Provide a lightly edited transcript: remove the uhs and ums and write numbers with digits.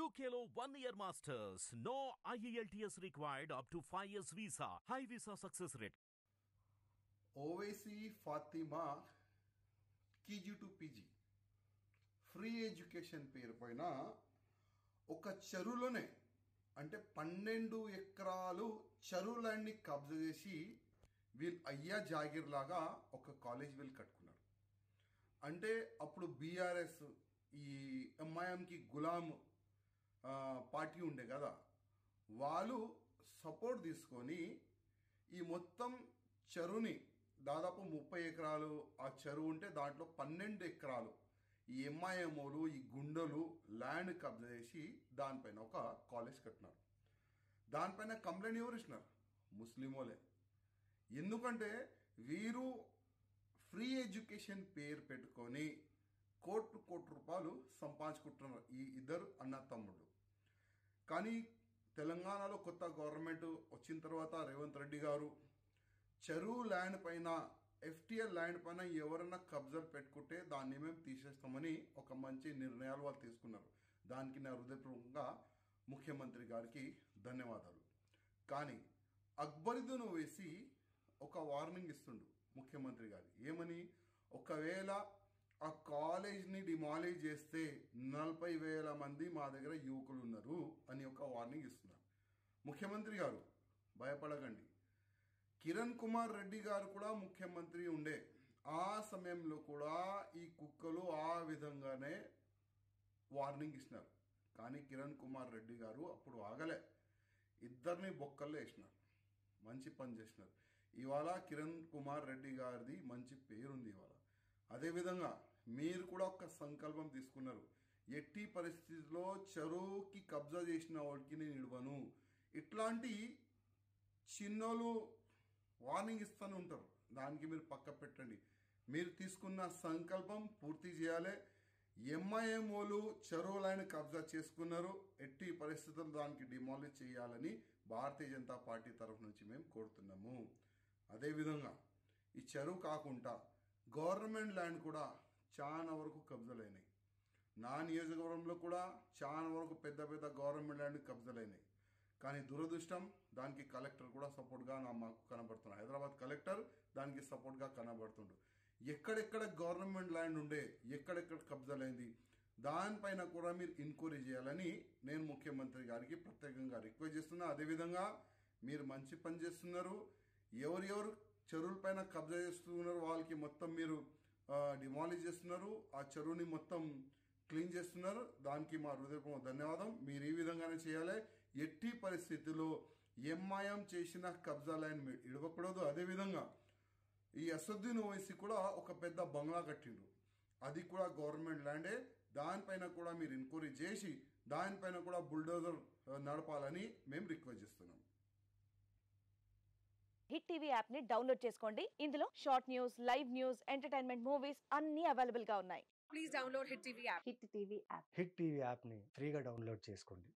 UKLO 1 year masters. No IELTS required up to 5 years visa. High visa success rate. Owaisi Fatima KG to PG free education పేరు పైన ఒక చెరువులోనే అంటే 12 ఎకరాలు చెరువులన్నీ కబ్జా చేసి వీళ్ళు అయ్యా జాగీర్ లాగా ఒక కాలేజ్ వీళ్ళు కట్టుకున్నారు. అంటే అప్పుడు బీఆర్ఎస్ ఈ ఎంఐఎంకి గులాం పార్టీ ఉండే కదా, వాళ్ళు సపోర్ట్ తీసుకొని ఈ మొత్తం చెరువుని దాదాపు 30 ఎకరాలు ఆ చెరువు ఉంటే దాంట్లో 12 ఎకరాలు ఈ ఎంఐఎంఓలు ఈ గుండెలు ల్యాండ్ కబ్జా చేసి దానిపైన ఒక కాలేజ్ కట్టినారు. దానిపైన కంప్లైంట్ ఎవరు ఇచ్చినారు? ముస్లిమోలే. ఎందుకంటే వీరు ఫ్రీ ఎడ్యుకేషన్ పేరు పెట్టుకొని కోటి రూపాయలు సంపాదించుకుంటున్నారు ఈ ఇద్దరు అన్న తమ్ముళ్ళు. కానీ తెలంగాణలో కొత్త గవర్నమెంట్ వచ్చిన తర్వాత రేవంత్ రెడ్డి గారు చెరువు ల్యాండ్ పైన ఎఫ్టీఎల్ ల్యాండ్ పైన ఎవరైనా కబ్జాలు పెట్టుకుంటే దాన్ని మేము తీసేస్తామని ఒక మంచి నిర్ణయాలు వాళ్ళు తీసుకున్నారు. దానికి నా హృదయపూర్వకంగా ముఖ్యమంత్రి గారికి ధన్యవాదాలు. కానీ అక్బరుద్దీన్ ఓవైసీ ఒక వార్నింగ్ ఇస్తుండు ముఖ్యమంత్రి గారు. ఏమని? ఒకవేళ ఆ కాలేజ్ని డిమాలిష్ చేస్తే 40,000 మంది మా దగ్గర యువకులు ఉన్నారు అని ఒక వార్నింగ్ ఇస్తున్నారు. ముఖ్యమంత్రి గారు భయపడకండి. కిరణ్ కుమార్ రెడ్డి గారు కూడా ముఖ్యమంత్రి ఉండే ఆ సమయంలో కూడా ఈ కుక్కలు ఆ విధంగానే వార్నింగ్ ఇచ్చినారు. కానీ కిరణ్ కుమార్ రెడ్డి గారు అప్పుడు ఆగలే, ఇద్దరిని బొక్కల్లో వేసినారు. మంచి పని చేసినారు. ఇవాళ కిరణ్ కుమార్ రెడ్డి గారిది మంచి పేరుంది ఇవాళ. అదేవిధంగా మీరు కూడా ఒక సంకల్పం తీసుకున్నారు, ఎట్టి పరిస్థితుల్లో చెరువుకి కబ్జా చేసిన వాడికి నేను ఇవ్వను. ఇట్లాంటి చిన్నోళ్ళు వార్నింగ్ ఇస్తూనే ఉంటారు, దానికి మీరు పక్క పెట్టండి. మీరు తీసుకున్న సంకల్పం పూర్తి చేయాలి. ఎంఐఎంఓలు చెరువులైన కబ్జా చేసుకున్నారు, ఎట్టి పరిస్థితుల్లో దానికి డిమాలిష్ చేయాలని భారతీయ జనతా పార్టీ తరఫు నుంచి మేము కోరుతున్నాము. అదేవిధంగా ఈ చెరువు కాకుండా గవర్నమెంట్ ల్యాండ్ కూడా చాలా వరకు కబ్జాలైనాయి. నా నియోజకవర్గంలో కూడా చాలా వరకు పెద్ద పెద్ద గవర్నమెంట్ ల్యాండ్ కబ్జాలైనాయి. కానీ దురదృష్టం దానికి కలెక్టర్ కూడా సపోర్ట్గా మాకు కనబడుతున్నాడు. హైదరాబాద్ కలెక్టర్ దానికి సపోర్ట్గా కనబడుతుండు. ఎక్కడెక్కడ గవర్నమెంట్ ల్యాండ్ ఉండే, ఎక్కడెక్కడ కబ్జాలైంది దానిపైన కూడా మీరు ఎంక్వైరీ చేయాలని నేను ముఖ్యమంత్రి గారికి ప్రత్యేకంగా రిక్వెస్ట్ చేస్తున్నా. అదేవిధంగా మీరు మంచి పని చేస్తున్నారు. ఎవరెవరు చెరువుల పైన కబ్జా చేస్తున్నారు వాళ్ళకి మొత్తం మీరు డిమాలిష్ చేస్తున్నారు, ఆ చెరువుని మొత్తం క్లీన్ చేస్తున్నారు. దానికి మా హృదయపూర్వక ధన్యవాదం. మీరు ఈ విధంగానే చేయాలి. ఎట్టి పరిస్థితుల్లో ఎంఐఎం చేసిన కబ్జా లైన్ ఇడవకూడదు. అదేవిధంగా ఈ అసదుద్దీన్ ఓవైసీ కూడా ఒక పెద్ద బంగ్లా కట్టిండు, అది కూడా గవర్నమెంట్ ల్యాండే. దానిపైన కూడా మీరు ఎంక్వైరీ చేసి దానిపైన కూడా బుల్డోజర్ నడపాలని మేము రిక్వెస్ట్ చేస్తున్నాం. హిట్ టీవీ యాప్ ని డౌన్లోడ్ చేసుకోండి. ఇందులో short news, live news, entertainment movies అన్ని అవైలబుల్ గా ఉన్నాయి. Please download hit TV app. Hit TV app. Hit TV app ని ఫ్రీగా డౌన్లోడ్ చేసుకోండి.